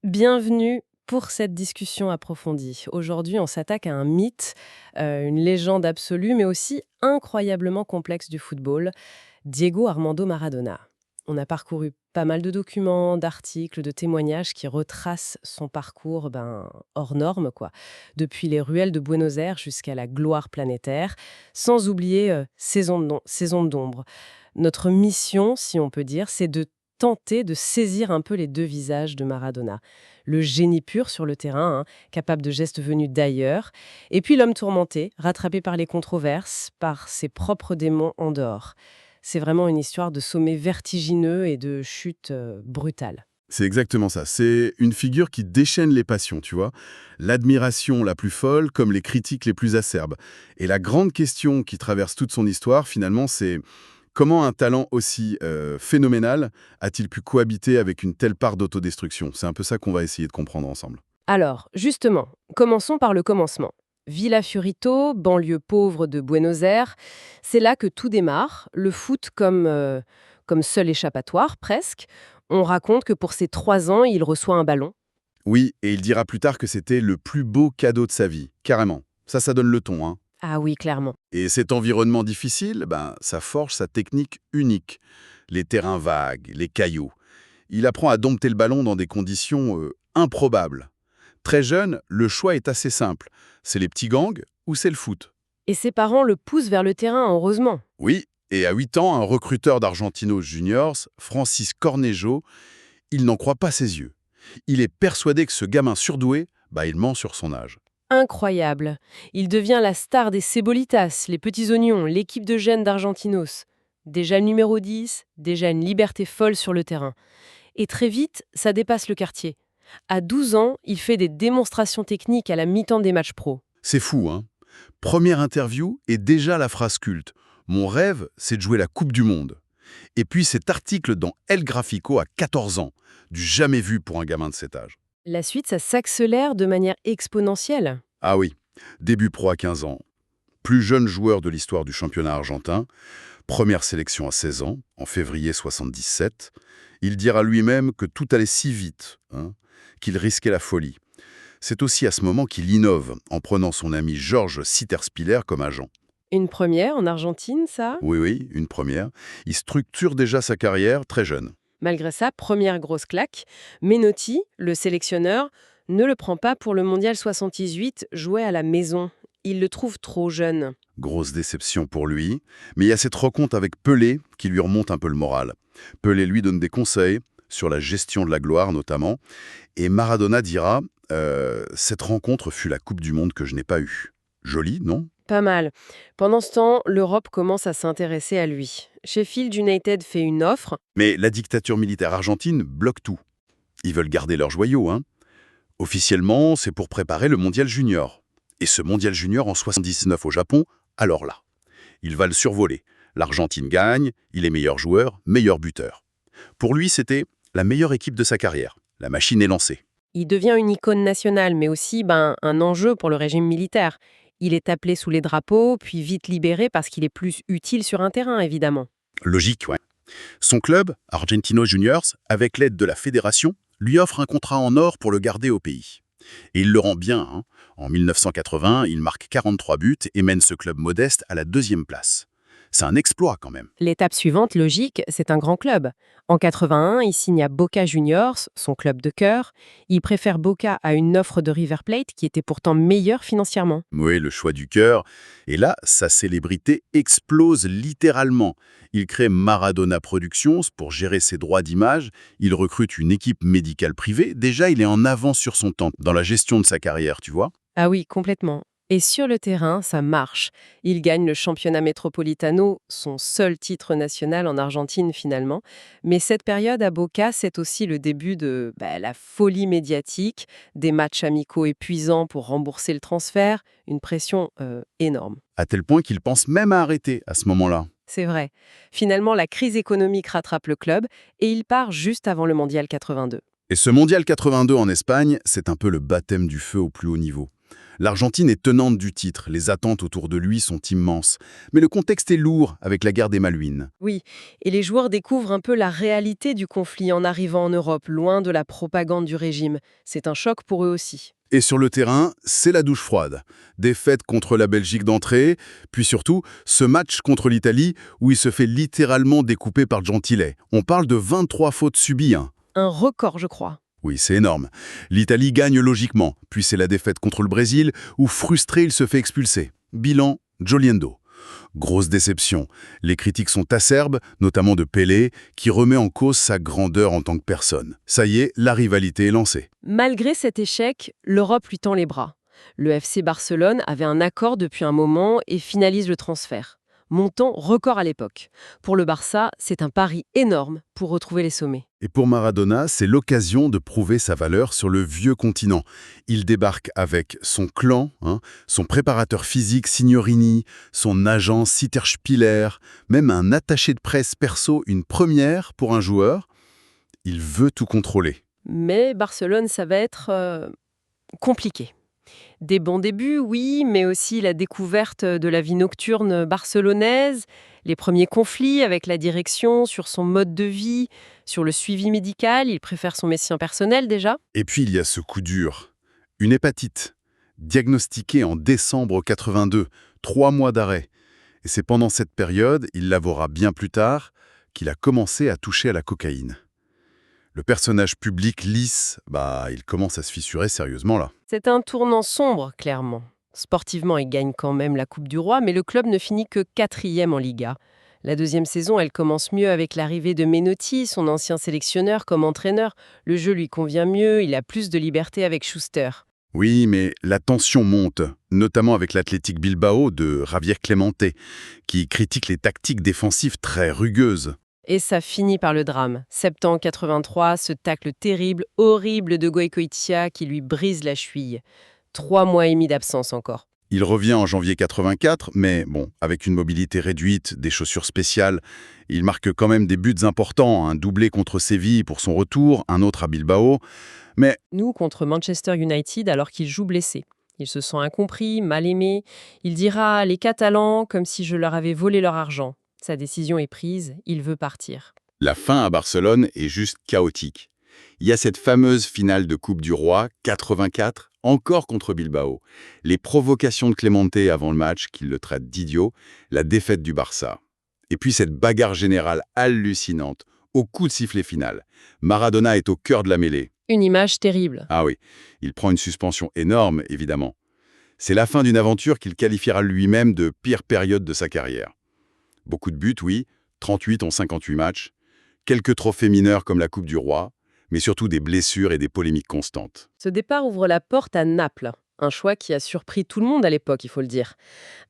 Bienvenue pour cette discussion approfondie. Aujourd'hui, on s'attaque à un mythe, une légende absolue, mais aussi incroyablement complexe du football, Diego Armando Maradona. On a parcouru pas mal de documents, d'articles, de témoignages qui retracent son parcours hors norme, quoi. Depuis les ruelles de Buenos Aires jusqu'à la gloire planétaire, sans oublier ses ondes d'ombre. Notre mission, si on peut dire, c'est de tenter de saisir un peu les deux visages de Maradona. Le génie pur sur le terrain, capable de gestes venus d'ailleurs, et puis l'homme tourmenté, rattrapé par les controverses, par ses propres démons en dehors. C'est vraiment une histoire de sommets vertigineux et de chutes brutales. C'est exactement ça. C'est une figure qui déchaîne les passions, tu vois. L'admiration la plus folle comme les critiques les plus acerbes. Et la grande question qui traverse toute son histoire, finalement, c'est comment un talent aussi phénoménal a-t-il pu cohabiter avec une telle part d'autodestruction? C'est un peu ça qu'on va essayer de comprendre ensemble. Alors, justement, commençons par le commencement. Villa Fiorito, banlieue pauvre de Buenos Aires, c'est là que tout démarre, le foot comme seul échappatoire, presque. On raconte que pour ses 3 ans, il reçoit un ballon. Oui, et il dira plus tard que c'était le plus beau cadeau de sa vie, carrément. Ça donne le ton, hein. Ah oui, clairement. Et cet environnement difficile, ça forge sa technique unique. Les terrains vagues, les cailloux. Il apprend à dompter le ballon dans des conditions improbables. Très jeune, le choix est assez simple. C'est les petits gangs ou c'est le foot. Et ses parents le poussent vers le terrain, heureusement. Oui, et à 8 ans, un recruteur d'Argentinos Juniors, Francis Cornejo, il n'en croit pas ses yeux. Il est persuadé que ce gamin surdoué, il ment sur son âge. Incroyable. Il devient la star des Cebolitas, les petits oignons, l'équipe de jeunes d'Argentinos. Déjà le numéro 10, déjà une liberté folle sur le terrain. Et très vite, ça dépasse le quartier. À 12 ans, il fait des démonstrations techniques à la mi-temps des matchs pro. C'est fou, hein? Première interview et déjà la phrase culte. Mon rêve, c'est de jouer la Coupe du Monde. Et puis cet article dans El Gráfico à 14 ans, du jamais vu pour un gamin de cet âge. La suite, ça s'accélère de manière exponentielle. Ah oui, début pro à 15 ans. Plus jeune joueur de l'histoire du championnat argentin, première sélection à 16 ans, en février 77. Il dira lui-même que tout allait si vite, qu'il risquait la folie. C'est aussi à ce moment qu'il innove, en prenant son ami Georges Sitterspiller comme agent. Une première en Argentine, ça. Oui, une première. Il structure déjà sa carrière très jeune. Malgré ça, première grosse claque. Menotti, le sélectionneur, ne le prend pas pour le Mondial 78 joué à la maison. Il le trouve trop jeune. Grosse déception pour lui. Mais il y a cette rencontre avec Pelé qui lui remonte un peu le moral. Pelé lui donne des conseils sur la gestion de la gloire notamment. Et Maradona dira cette rencontre fut la Coupe du Monde que je n'ai pas eue. Joli, non? Pas mal. Pendant ce temps, l'Europe commence à s'intéresser à lui. Sheffield United fait une offre. Mais la dictature militaire argentine bloque tout. Ils veulent garder leurs joyaux, hein. Officiellement, c'est pour préparer le Mondial Junior. Et ce Mondial Junior en 79 au Japon, alors là, il va le survoler. L'Argentine gagne, il est meilleur joueur, meilleur buteur. Pour lui, c'était la meilleure équipe de sa carrière. La machine est lancée. Il devient une icône nationale, mais aussi un enjeu pour le régime militaire. Il est appelé sous les drapeaux, puis vite libéré parce qu'il est plus utile sur un terrain, évidemment. Logique, ouais. Son club, Argentinos Juniors, avec l'aide de la fédération, lui offre un contrat en or pour le garder au pays. Et il le rend bien, hein. En 1980, il marque 43 buts et mène ce club modeste à la 2e place. C'est un exploit quand même. L'étape suivante, logique, c'est un grand club. En 81, il signe à Boca Juniors, son club de cœur. Il préfère Boca à une offre de River Plate qui était pourtant meilleure financièrement. Oui, le choix du cœur. Et là, sa célébrité explose littéralement. Il crée Maradona Productions pour gérer ses droits d'image. Il recrute une équipe médicale privée. Déjà, il est en avance sur son temps dans la gestion de sa carrière, tu vois. Ah oui, complètement. Et sur le terrain, ça marche. Il gagne le championnat Metropolitano, son seul titre national en Argentine finalement. Mais cette période à Boca, c'est aussi le début de la folie médiatique, des matchs amicaux épuisants pour rembourser le transfert, une pression énorme. À tel point qu'il pense même à arrêter à ce moment-là. C'est vrai. Finalement, la crise économique rattrape le club et il part juste avant le Mondial 82. Et ce Mondial 82 en Espagne, c'est un peu le baptême du feu au plus haut niveau. L'Argentine est tenante du titre, les attentes autour de lui sont immenses. Mais le contexte est lourd avec la guerre des Malouines. Oui, et les joueurs découvrent un peu la réalité du conflit en arrivant en Europe, loin de la propagande du régime. C'est un choc pour eux aussi. Et sur le terrain, c'est la douche froide. Défaite contre la Belgique d'entrée, puis surtout, ce match contre l'Italie où il se fait littéralement découper par Gentile. On parle de 23 fautes subies, hein. Un record, je crois. Oui, c'est énorme. L'Italie gagne logiquement, puis c'est la défaite contre le Brésil où, frustré, il se fait expulser. Bilan, Joliendo. Grosse déception. Les critiques sont acerbes, notamment de Pelé, qui remet en cause sa grandeur en tant que personne. Ça y est, la rivalité est lancée. Malgré cet échec, l'Europe lui tend les bras. Le FC Barcelone avait un accord depuis un moment et finalise le transfert. Montant record à l'époque. Pour le Barça, c'est un pari énorme pour retrouver les sommets. Et pour Maradona, c'est l'occasion de prouver sa valeur sur le vieux continent. Il débarque avec son clan, son préparateur physique Signorini, son agent Sitterspieler, même un attaché de presse perso, une première pour un joueur. Il veut tout contrôler. Mais Barcelone, ça va être compliqué. Des bons débuts, oui, mais aussi la découverte de la vie nocturne barcelonaise, les premiers conflits avec la direction sur son mode de vie, sur le suivi médical, il préfère son médecin personnel déjà. Et puis il y a ce coup dur. Une hépatite, diagnostiquée en décembre 82, 3 mois d'arrêt. Et c'est pendant cette période, il l'avouera bien plus tard, qu'il a commencé à toucher à la cocaïne. Le personnage public lisse, il commence à se fissurer sérieusement là. C'est un tournant sombre, clairement. Sportivement, il gagne quand même la Coupe du Roi, mais le club ne finit que 4e en Liga. La deuxième saison, elle commence mieux avec l'arrivée de Menotti, son ancien sélectionneur comme entraîneur. Le jeu lui convient mieux, il a plus de liberté avec Schuster. Oui, mais la tension monte, notamment avec l'Athletic Bilbao de Javier Clemente, qui critique les tactiques défensives très rugueuses. Et ça finit par le drame. Septembre 83, ce tacle terrible, horrible de Goicoechea qui lui brise la cheville. 3 mois et demi d'absence encore. Il revient en janvier 84, mais avec une mobilité réduite, des chaussures spéciales, il marque quand même des buts importants, un doublé contre Séville pour son retour, un autre à Bilbao. Mais Nous contre Manchester United alors qu'il joue blessé. Il se sent incompris, mal aimé. Il dira « les Catalans » comme si je leur avais volé leur argent. Sa décision est prise, il veut partir. la fin à Barcelone est juste chaotique. Il y a cette fameuse finale de Coupe du Roi, 84, encore contre Bilbao. Les provocations de Clemente avant le match, qu'il le traite d'idiot, la défaite du Barça. Et puis cette bagarre générale hallucinante, au coup de sifflet final. Maradona est au cœur de la mêlée. Une image terrible. Ah oui, il prend une suspension énorme, évidemment. C'est la fin d'une aventure qu'il qualifiera lui-même de pire période de sa carrière. Beaucoup de buts, oui, 38 en 58 matchs, quelques trophées mineurs comme la Coupe du Roi, mais surtout des blessures et des polémiques constantes. Ce départ ouvre la porte à Naples, un choix qui a surpris tout le monde à l'époque, il faut le dire.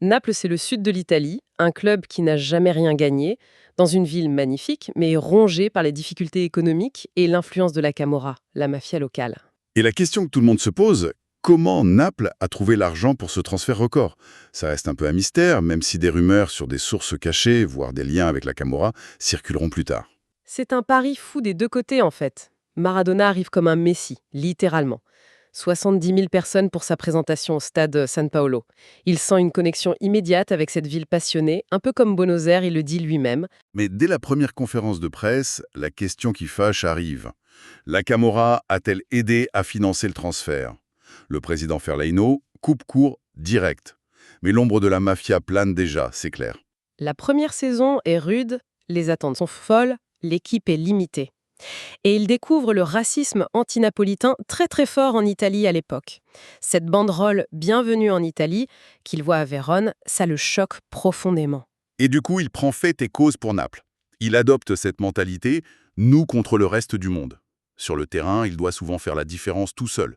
Naples, c'est le sud de l'Italie, un club qui n'a jamais rien gagné, dans une ville magnifique, mais rongée par les difficultés économiques et l'influence de la Camorra, la mafia locale. Et la question que tout le monde se pose, comment Naples a trouvé l'argent pour ce transfert record? Ça reste un peu un mystère, même si des rumeurs sur des sources cachées, voire des liens avec la Camorra, circuleront plus tard. C'est un pari fou des deux côtés, en fait. Maradona arrive comme un messie, littéralement. 70 000 personnes pour sa présentation au stade San Paolo. Il sent une connexion immédiate avec cette ville passionnée, un peu comme Buenos Aires, il le dit lui-même. Mais dès la première conférence de presse, la question qui fâche arrive. La Camorra a-t-elle aidé à financer le transfert? Le président Ferleino coupe court direct. Mais l'ombre de la mafia plane déjà, c'est clair. La première saison est rude, les attentes sont folles, l'équipe est limitée. Et il découvre le racisme antinapolitain très très fort en Italie à l'époque. Cette banderole Bienvenue en Italie, qu'il voit à Vérone, ça le choque profondément. Et du coup, il prend fait et cause pour Naples. Il adopte cette mentalité, nous contre le reste du monde. Sur le terrain, il doit souvent faire la différence tout seul.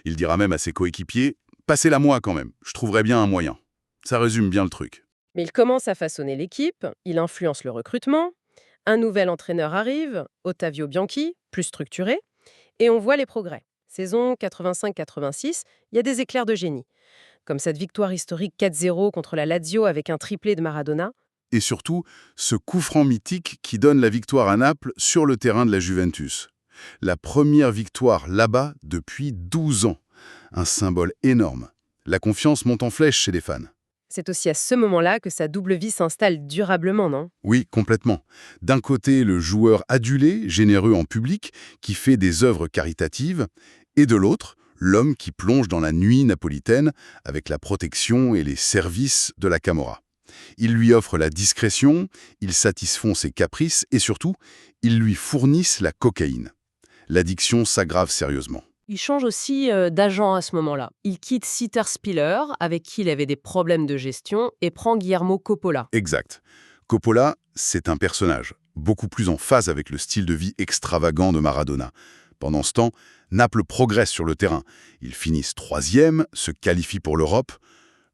Il dira même à ses coéquipiers, passez-la moi quand même, je trouverai bien un moyen. Ça résume bien le truc. Mais il commence à façonner l'équipe, il influence le recrutement. Un nouvel entraîneur arrive, Ottavio Bianchi, plus structuré, et on voit les progrès. Saison 85-86, il y a des éclairs de génie. Comme cette victoire historique 4-0 contre la Lazio avec un triplé de Maradona. Et surtout, ce coup franc mythique qui donne la victoire à Naples sur le terrain de la Juventus. La première victoire là-bas depuis 12 ans. Un symbole énorme. La confiance monte en flèche chez les fans. C'est aussi à ce moment-là que sa double vie s'installe durablement, non? Oui, complètement. D'un côté, le joueur adulé, généreux en public, qui fait des œuvres caritatives, et de l'autre, l'homme qui plonge dans la nuit napolitaine avec la protection et les services de la Camorra. Ils lui offrent la discrétion, ils satisfont ses caprices et surtout, ils lui fournissent la cocaïne. L'addiction s'aggrave sérieusement. Il change aussi d'agent à ce moment-là. Il quitte Peter Spiller, avec qui il avait des problèmes de gestion, et prend Guillermo Coppola. Exact. Coppola, c'est un personnage, beaucoup plus en phase avec le style de vie extravagant de Maradona. Pendant ce temps, Naples progresse sur le terrain. Ils finissent 3e, se qualifient pour l'Europe.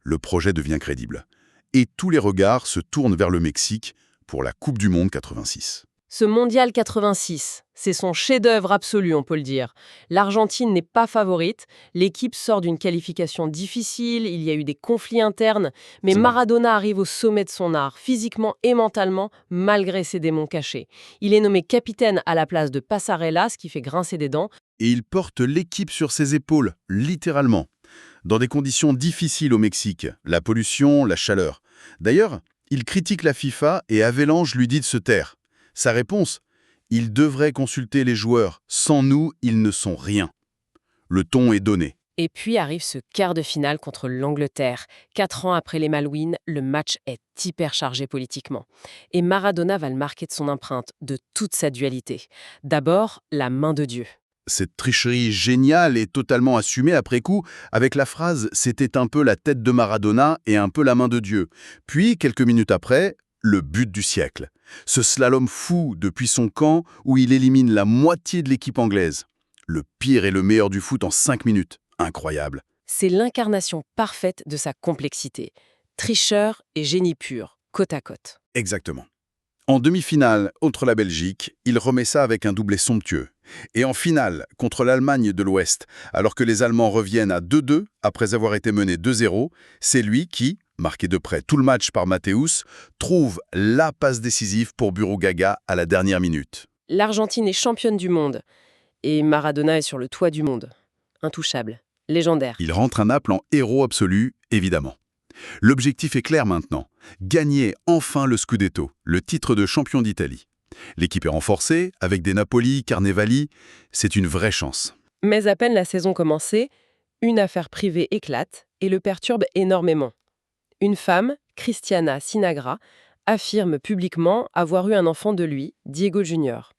Le projet devient crédible. Et tous les regards se tournent vers le Mexique pour la Coupe du Monde 86. Ce Mondial 86, c'est son chef-d'œuvre absolu, on peut le dire. L'Argentine n'est pas favorite, l'équipe sort d'une qualification difficile, il y a eu des conflits internes, mais C'est vrai. Maradona arrive au sommet de son art, physiquement et mentalement, malgré ses démons cachés. Il est nommé capitaine à la place de Passarella, ce qui fait grincer des dents. Et il porte l'équipe sur ses épaules, littéralement. Dans des conditions difficiles au Mexique, la pollution, la chaleur. D'ailleurs, il critique la FIFA et Avalanche lui dit de se taire. Sa réponse: il devrait consulter les joueurs. Sans nous, ils ne sont rien. Le ton est donné. Et puis arrive ce quart de finale contre l'Angleterre. 4 ans après les Malouines, le match est hyper chargé politiquement. Et Maradona va le marquer de son empreinte, de toute sa dualité. D'abord, la main de Dieu. Cette tricherie géniale est totalement assumée après coup avec la phrase « c'était un peu la tête de Maradona et un peu la main de Dieu ». Puis, quelques minutes après, le but du siècle. Ce slalom fou depuis son camp où il élimine la moitié de l'équipe anglaise. Le pire et le meilleur du foot en 5 minutes. Incroyable. C'est l'incarnation parfaite de sa complexité. Tricheur et génie pur, côte à côte. Exactement. En demi-finale, contre la Belgique, il remet ça avec un doublé somptueux. Et en finale, contre l'Allemagne de l'Ouest, alors que les Allemands reviennent à 2-2 après avoir été menés 2-0, c'est lui qui, marqué de près tout le match par Matthäus, trouve la passe décisive pour Burrugaga à la dernière minute. L'Argentine est championne du monde. Et Maradona est sur le toit du monde. Intouchable. Légendaire. Il rentre à Naples en héros absolu, évidemment. L'objectif est clair maintenant, gagner enfin le Scudetto, le titre de champion d'Italie. L'équipe est renforcée, avec des Napoli, Carnevali, c'est une vraie chance. Mais à peine la saison commencée, une affaire privée éclate et le perturbe énormément. Une femme, Cristiana Sinagra, affirme publiquement avoir eu un enfant de lui, Diego Junior.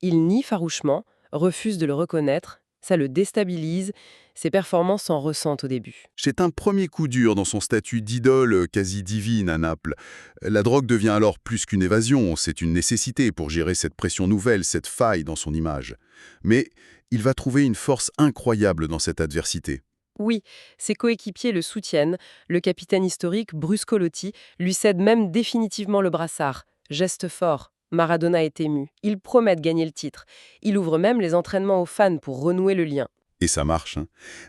Il nie farouchement, refuse de le reconnaître, ça le déstabilise, ses performances s'en ressentent au début. C'est un premier coup dur dans son statut d'idole quasi divine à Naples. La drogue devient alors plus qu'une évasion, c'est une nécessité pour gérer cette pression nouvelle, cette faille dans son image. Mais il va trouver une force incroyable dans cette adversité. Oui, ses coéquipiers le soutiennent, le capitaine historique Bruce Colotti lui cède même définitivement le brassard. Geste fort. Maradona est ému. Il promet de gagner le titre. Il ouvre même les entraînements aux fans pour renouer le lien. Et ça marche.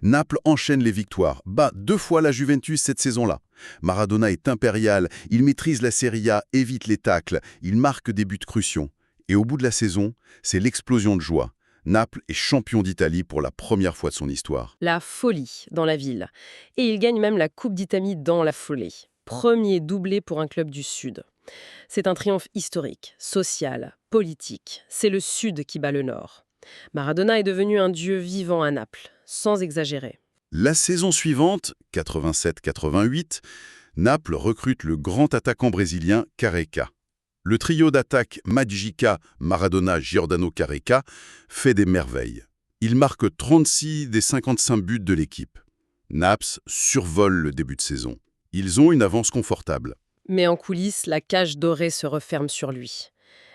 Naples enchaîne les victoires, bat 2 fois la Juventus cette saison-là. Maradona est impérial, il maîtrise la Serie A, évite les tacles, il marque des buts cruciaux. Et au bout de la saison, c'est l'explosion de joie. Naples est champion d'Italie pour la première fois de son histoire. La folie dans la ville. Et il gagne même la Coupe d'Italie dans la folie. Premier doublé pour un club du Sud. C'est un triomphe historique, social, politique. C'est le Sud qui bat le Nord. Maradona est devenu un dieu vivant à Naples, sans exagérer. La saison suivante, 87-88, Naples recrute le grand attaquant brésilien Careca. Le trio d'attaque Magica, Maradona, Giordano Careca fait des merveilles. Il marque 36 des 55 buts de l'équipe. Naples survole le début de saison. Ils ont une avance confortable. Mais en coulisses, la cage dorée se referme sur lui.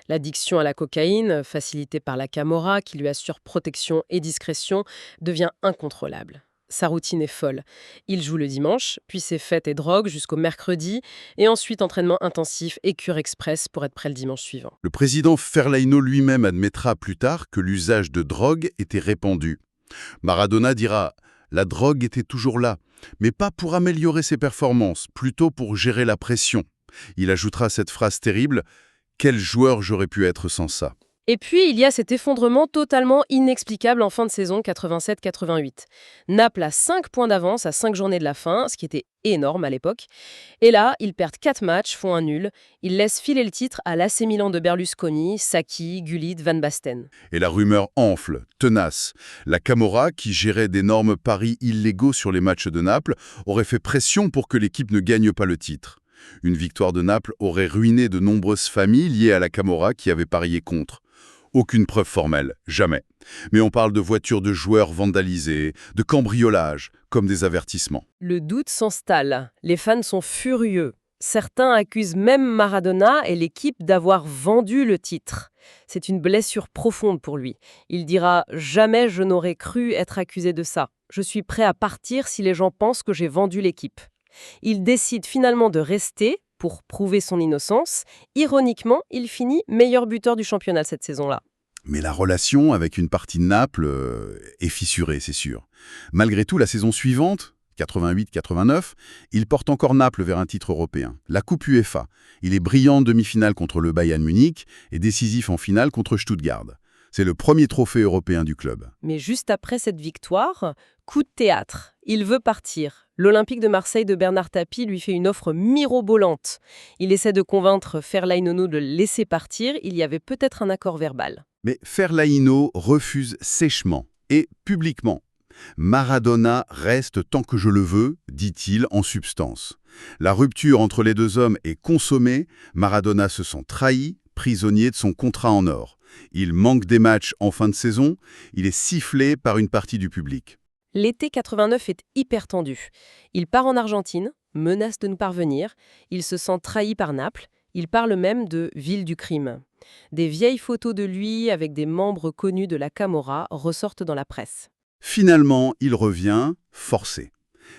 L'addiction à la cocaïne, facilitée par la Camorra, qui lui assure protection et discrétion, devient incontrôlable. Sa routine est folle. Il joue le dimanche, puis c'est fêtes et drogue jusqu'au mercredi, et ensuite entraînement intensif et cure express pour être prêt le dimanche suivant. Le président Ferlaino lui-même admettra plus tard que l'usage de drogue était répandu. Maradona dira « La drogue était toujours là, mais pas pour améliorer ses performances, plutôt pour gérer la pression. » Il ajoutera cette phrase terrible « Quel joueur j'aurais pu être sans ça ?» Et puis, il y a cet effondrement totalement inexplicable en fin de saison 87-88. Naples a 5 points d'avance à 5 journées de la fin, ce qui était énorme à l'époque. Et là, ils perdent 4 matchs, font un nul. Ils laissent filer le titre à l'AC Milan de Berlusconi, Sacchi, Gullit, Van Basten. Et la rumeur enfle, tenace. La Camorra, qui gérait d'énormes paris illégaux sur les matchs de Naples, aurait fait pression pour que l'équipe ne gagne pas le titre. Une victoire de Naples aurait ruiné de nombreuses familles liées à la Camorra qui avaient parié contre. Aucune preuve formelle, jamais. Mais on parle de voitures de joueurs vandalisées, de cambriolages, comme des avertissements. Le doute s'installe. Les fans sont furieux. Certains accusent même Maradona et l'équipe d'avoir vendu le titre. C'est une blessure profonde pour lui. Il dira « Jamais je n'aurais cru être accusé de ça. Je suis prêt à partir si les gens pensent que j'ai vendu l'équipe. » Il décide finalement de rester pour prouver son innocence. Ironiquement, il finit meilleur buteur du championnat cette saison-là. Mais la relation avec une partie de Naples est fissurée, c'est sûr. Malgré tout, la saison suivante, 88-89, il porte encore Naples vers un titre européen, la Coupe UEFA. Il est brillant en demi-finale contre le Bayern Munich et décisif en finale contre Stuttgart. C'est le premier trophée européen du club. Mais juste après cette victoire, coup de théâtre. Il veut partir. L'Olympique de Marseille de Bernard Tapie lui fait une offre mirobolante. Il essaie de convaincre Fellaini de le laisser partir. Il y avait peut-être un accord verbal. Mais Fellaini refuse sèchement et publiquement. Maradona reste tant que je le veux, dit-il en substance. La rupture entre les deux hommes est consommée. Maradona se sent trahi, prisonnier de son contrat en or. Il manque des matchs en fin de saison. Il est sifflé par une partie du public. L'été 89 est hyper tendu. Il part en Argentine, menace de ne pas revenir. Il se sent trahi par Naples. Il parle même de « ville du crime ». Des vieilles photos de lui avec des membres connus de la Camorra ressortent dans la presse. Finalement, il revient, forcé.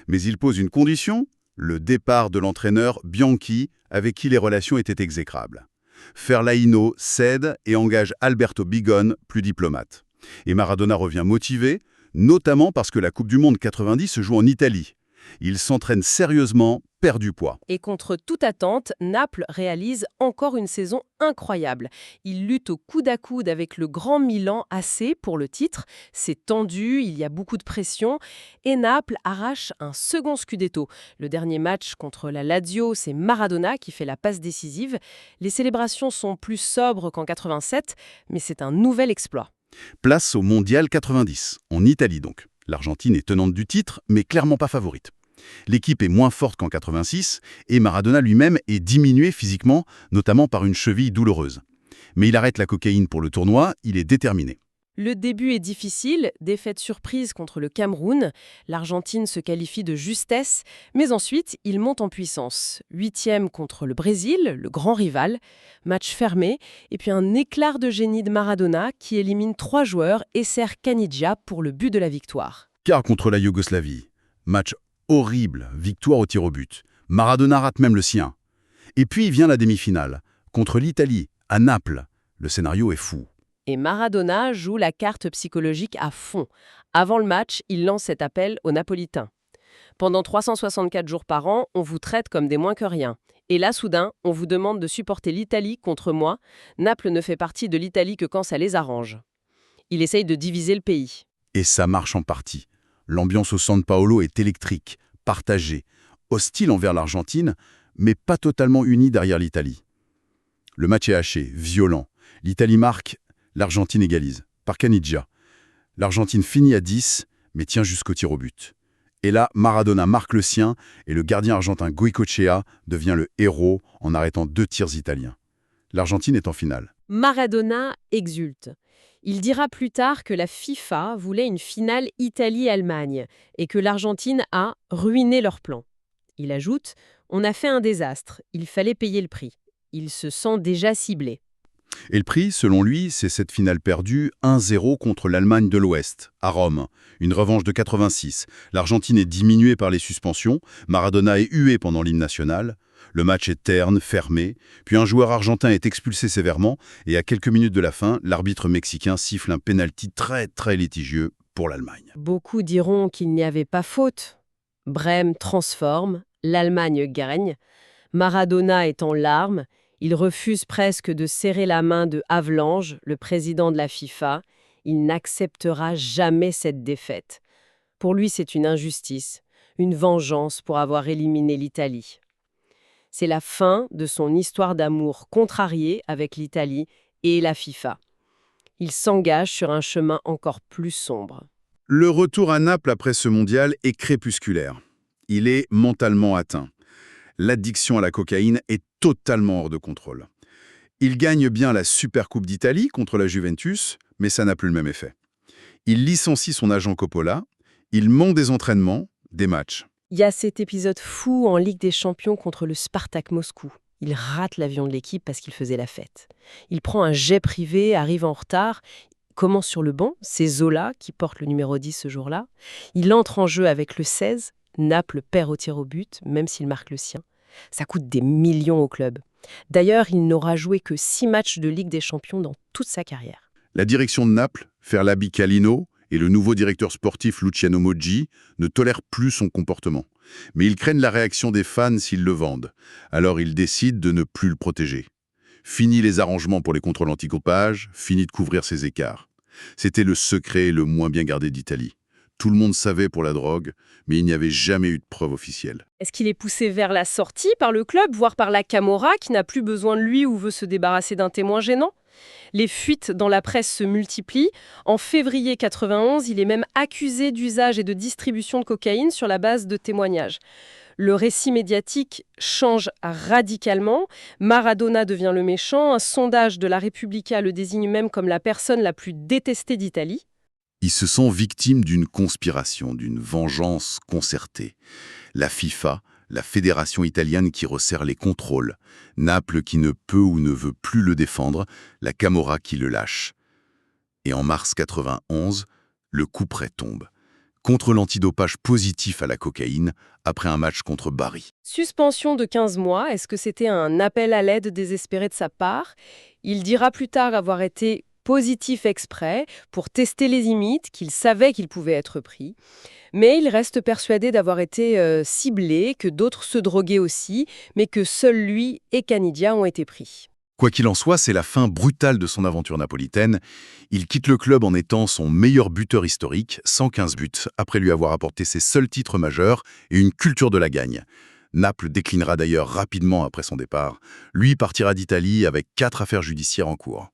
Mais il pose une condition, le départ de l'entraîneur Bianchi, avec qui les relations étaient exécrables. Fellaini cède et engage Alberto Bigone, plus diplomate. Et Maradona revient motivé, notamment parce que la Coupe du Monde 90 se joue en Italie. Il s'entraîne sérieusement, perd du poids. Et contre toute attente, Naples réalise encore une saison incroyable. Il lutte au coude à coude avec le grand Milan AC pour le titre. C'est tendu, il y a beaucoup de pression. Et Naples arrache un second scudetto. Le dernier match contre la Lazio, c'est Maradona qui fait la passe décisive. Les célébrations sont plus sobres qu'en 87, mais c'est un nouvel exploit. Place au Mondial 90, en Italie donc. L'Argentine est tenante du titre, mais clairement pas favorite. L'équipe est moins forte qu'en 86 et Maradona lui-même est diminué physiquement, notamment par une cheville douloureuse. Mais il arrête la cocaïne pour le tournoi, il est déterminé. Le début est difficile, défaite surprise contre le Cameroun. L'Argentine se qualifie de justesse, mais ensuite, il monte en puissance. 8e contre le Brésil, le grand rival. Match fermé, et puis un éclat de génie de Maradona qui élimine 3 joueurs et sert Caniggia pour le but de la victoire. Car contre la Yougoslavie, match horrible, victoire au tir au but. Maradona rate même le sien. Et puis vient la demi-finale, contre l'Italie, à Naples. Le scénario est fou. Et Maradona joue la carte psychologique à fond. Avant le match, il lance cet appel aux Napolitains. Pendant 364 jours par an, on vous traite comme des moins que rien. Et là, soudain, on vous demande de supporter l'Italie contre moi. Naples ne fait partie de l'Italie que quand ça les arrange. Il essaye de diviser le pays. Et ça marche en partie. L'ambiance au San Paolo est électrique, partagée, hostile envers l'Argentine, mais pas totalement unie derrière l'Italie. Le match est haché, violent. L'Italie marque, l'Argentine égalise, par Caniggia. L'Argentine finit à 10, mais tient jusqu'au tir au but. Et là, Maradona marque le sien, et le gardien argentin Goicoechea devient le héros en arrêtant 2 tirs italiens. L'Argentine est en finale. Maradona exulte. Il dira plus tard que la FIFA voulait une finale Italie-Allemagne et que l'Argentine a ruiné leur plan. Il ajoute « On a fait un désastre, il fallait payer le prix ». Il se sent déjà ciblé. Et le prix, selon lui, c'est cette finale perdue 1-0 contre l'Allemagne de l'Ouest, à Rome. Une revanche de 86. L'Argentine est diminuée par les suspensions, Maradona est hué pendant l'hymne national. Le match est terne, fermé, puis un joueur argentin est expulsé sévèrement, et à quelques minutes de la fin, l'arbitre mexicain siffle un pénalty très litigieux pour l'Allemagne. Beaucoup diront qu'il n'y avait pas faute. Brême transforme, l'Allemagne gagne. Maradona est en larmes, Il refuse presque de serrer la main de Havelange, le président de la FIFA. Il n'acceptera jamais cette défaite. Pour lui, c'est une injustice, une vengeance pour avoir éliminé l'Italie. C'est la fin de son histoire d'amour contrariée avec l'Italie et la FIFA. Il s'engage sur un chemin encore plus sombre. Le retour à Naples après ce mondial est crépusculaire. Il est mentalement atteint. L'addiction à la cocaïne est totalement hors de contrôle. Il gagne bien la Supercoupe d'Italie contre la Juventus, mais ça n'a plus le même effet. Il licencie son agent Coppola, il manque des entraînements, des matchs. Il y a cet épisode fou en Ligue des Champions contre le Spartak Moscou. Il rate l'avion de l'équipe parce qu'il faisait la fête. Il prend un jet privé, arrive en retard, commence sur le banc, c'est Zola qui porte le numéro 10 ce jour-là. Il entre en jeu avec le 16, Naples perd au tir au but, même s'il marque le sien. Ça coûte des millions au club. D'ailleurs, il n'aura joué que 6 matchs de Ligue des Champions dans toute sa carrière. La direction de Naples, Ferlabi Calino et le nouveau directeur sportif Luciano Moggi ne tolèrent plus son comportement. Mais ils craignent la réaction des fans s'ils le vendent. Alors ils décident de ne plus le protéger. Fini les arrangements pour les contrôles anti-copage, fini de couvrir ses écarts. C'était le secret le moins bien gardé d'Italie. Tout le monde savait pour la drogue, mais il n'y avait jamais eu de preuve officielle. Est-ce qu'il est poussé vers la sortie par le club, voire par la Camorra, qui n'a plus besoin de lui ou veut se débarrasser d'un témoin gênant ? Les fuites dans la presse se multiplient. En février 91, il est même accusé d'usage et de distribution de cocaïne sur la base de témoignages. Le récit médiatique change radicalement. Maradona devient le méchant. Un sondage de la Repubblica le désigne même comme la personne la plus détestée d'Italie. Ils se sont victimes d'une conspiration, d'une vengeance concertée. La FIFA, la fédération italienne qui resserre les contrôles, Naples qui ne peut ou ne veut plus le défendre, la Camorra qui le lâche. Et en mars 91, le coup près tombe. Contre l'antidopage positif à la cocaïne, après un match contre Bari. Suspension de 15 mois, est-ce que c'était un appel à l'aide désespéré de sa part ? Il dira plus tard avoir été positif exprès pour tester les limites, qu'il savait qu'il pouvait être pris. Mais il reste persuadé d'avoir été ciblé, que d'autres se droguaient aussi, mais que seuls lui et Canidia ont été pris. Quoi qu'il en soit, c'est la fin brutale de son aventure napolitaine. Il quitte le club en étant son meilleur buteur historique, 115 buts, après lui avoir apporté ses seuls titres majeurs et une culture de la gagne. Naples déclinera d'ailleurs rapidement après son départ. Lui partira d'Italie avec 4 affaires judiciaires en cours.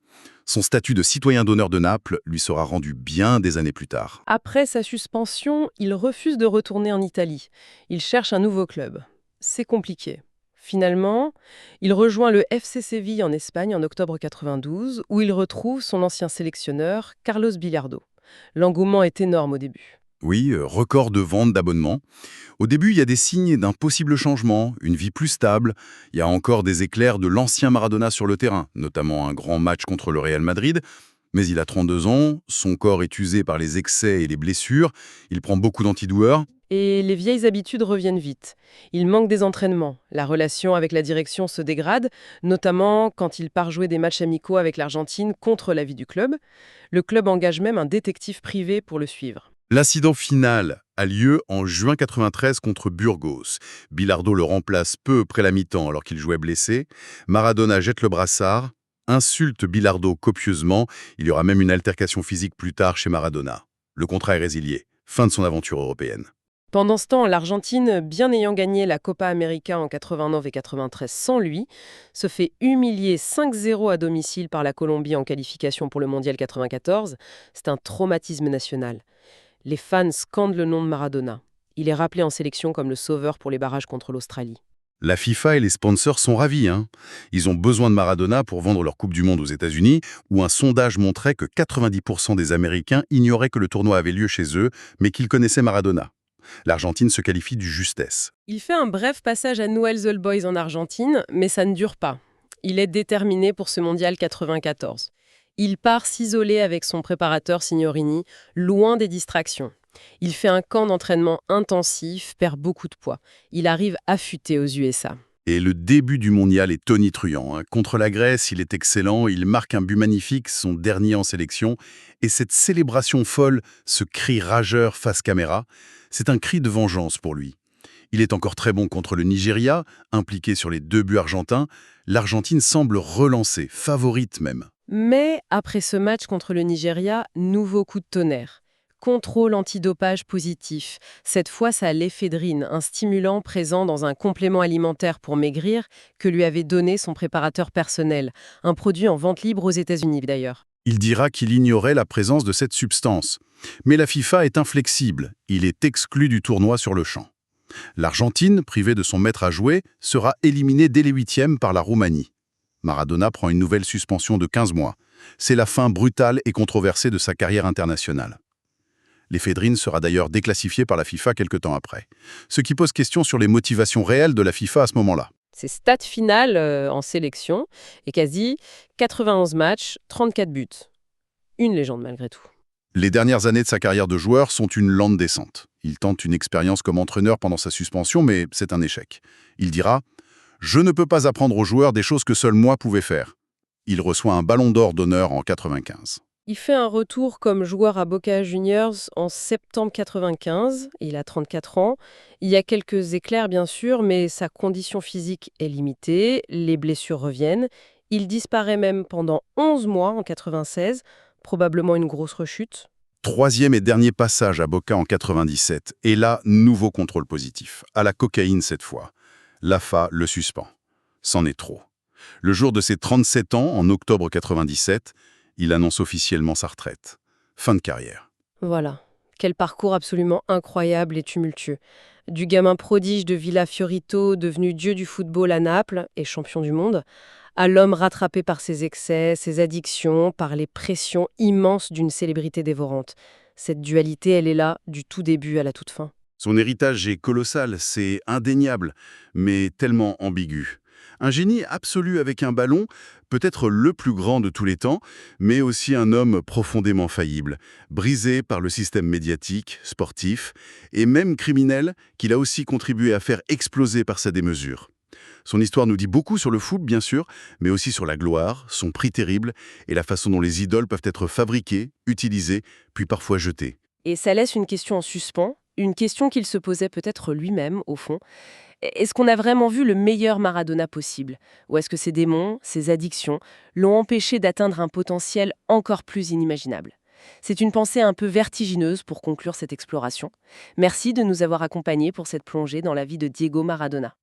Son statut de citoyen d'honneur de Naples lui sera rendu bien des années plus tard. Après sa suspension, il refuse de retourner en Italie. Il cherche un nouveau club. C'est compliqué. Finalement, il rejoint le FC Séville en Espagne en octobre 92, où il retrouve son ancien sélectionneur, Carlos Bilardo. L'engouement est énorme au début. Oui, record de vente d'abonnements. Au début, il y a des signes d'un possible changement, une vie plus stable. Il y a encore des éclairs de l'ancien Maradona sur le terrain, notamment un grand match contre le Real Madrid. Mais il a 32 ans, son corps est usé par les excès et les blessures, il prend beaucoup d'antidouleurs. Et les vieilles habitudes reviennent vite. Il manque des entraînements. La relation avec la direction se dégrade, notamment quand il part jouer des matchs amicaux avec l'Argentine contre l'avis du club. Le club engage même un détective privé pour le suivre. L'incident final a lieu en juin 93 contre Burgos. Bilardo le remplace peu après la mi-temps alors qu'il jouait blessé. Maradona jette le brassard, insulte Bilardo copieusement. Il y aura même une altercation physique plus tard chez Maradona. Le contrat est résilié. Fin de son aventure européenne. Pendant ce temps, l'Argentine, bien ayant gagné la Copa América en 89 et 93 sans lui, se fait humilier 5-0 à domicile par la Colombie en qualification pour le Mondial 94. C'est un traumatisme national. Les fans scandent le nom de Maradona. Il est rappelé en sélection comme le sauveur pour les barrages contre l'Australie. La FIFA et les sponsors sont ravis. Ils ont besoin de Maradona pour vendre leur Coupe du Monde aux États-Unis, où un sondage montrait que 90% des Américains ignoraient que le tournoi avait lieu chez eux, mais qu'ils connaissaient Maradona. L'Argentine se qualifie du justesse. Il fait un bref passage à Newell's Old Boys en Argentine, mais ça ne dure pas. Il est déterminé pour ce Mondial 94. Il part s'isoler avec son préparateur Signorini, loin des distractions. Il fait un camp d'entraînement intensif, perd beaucoup de poids. Il arrive affûté aux USA. Et le début du mondial est tonitruant. Contre la Grèce, il est excellent, il marque un but magnifique, son dernier en sélection. Et cette célébration folle, ce cri rageur face caméra, c'est un cri de vengeance pour lui. Il est encore très bon contre le Nigeria, impliqué sur les 2 buts argentins. L'Argentine semble relancée, favorite même. Mais après ce match contre le Nigeria, nouveau coup de tonnerre. Contrôle antidopage positif. Cette fois, ça l'éphédrine, un stimulant présent dans un complément alimentaire pour maigrir que lui avait donné son préparateur personnel. Un produit en vente libre aux États-Unis d'ailleurs. Il dira qu'il ignorait la présence de cette substance. Mais la FIFA est inflexible. Il est exclu du tournoi sur le champ. L'Argentine, privée de son maître à jouer, sera éliminée dès les 8e par la Roumanie. Maradona prend une nouvelle suspension de 15 mois. C'est la fin brutale et controversée de sa carrière internationale. L'éphédrine sera d'ailleurs déclassifiée par la FIFA quelque temps après. Ce qui pose question sur les motivations réelles de la FIFA à ce moment-là. Ses stats finales en sélection est quasi 91 matchs, 34 buts. Une légende malgré tout. Les dernières années de sa carrière de joueur sont une lente descente. Il tente une expérience comme entraîneur pendant sa suspension, mais c'est un échec. Il dira « Je ne peux pas apprendre aux joueurs des choses que seul moi pouvais faire ». Il reçoit un ballon d'or d'honneur en 95. Il fait un retour comme joueur à Boca Juniors en septembre 95. Il a 34 ans. Il y a quelques éclairs, bien sûr, mais sa condition physique est limitée. Les blessures reviennent. Il disparaît même pendant 11 mois en 96, probablement une grosse rechute. 3e et dernier passage à Boca en 97. Et là, nouveau contrôle positif. À la cocaïne cette fois. L'AFA le suspend. C'en est trop. Le jour de ses 37 ans, en octobre 97, il annonce officiellement sa retraite. Fin de carrière. Voilà. Quel parcours absolument incroyable et tumultueux. Du gamin prodige de Villa Fiorito, devenu dieu du football à Naples et champion du monde, à l'homme rattrapé par ses excès, ses addictions, par les pressions immenses d'une célébrité dévorante. Cette dualité, elle est là, du tout début à la toute fin. Son héritage est colossal, c'est indéniable, mais tellement ambigu. Un génie absolu avec un ballon, peut-être le plus grand de tous les temps, mais aussi un homme profondément faillible, brisé par le système médiatique, sportif, et même criminel, qu'il a aussi contribué à faire exploser par sa démesure. Son histoire nous dit beaucoup sur le foot, bien sûr, mais aussi sur la gloire, son prix terrible, et la façon dont les idoles peuvent être fabriquées, utilisées, puis parfois jetées. Et ça laisse une question en suspens, une question qu'il se posait peut-être lui-même, au fond. Est-ce qu'on a vraiment vu le meilleur Maradona possible? Ou est-ce que ses démons, ses addictions, l'ont empêché d'atteindre un potentiel encore plus inimaginable? C'est une pensée un peu vertigineuse pour conclure cette exploration. Merci de nous avoir accompagnés pour cette plongée dans la vie de Diego Maradona.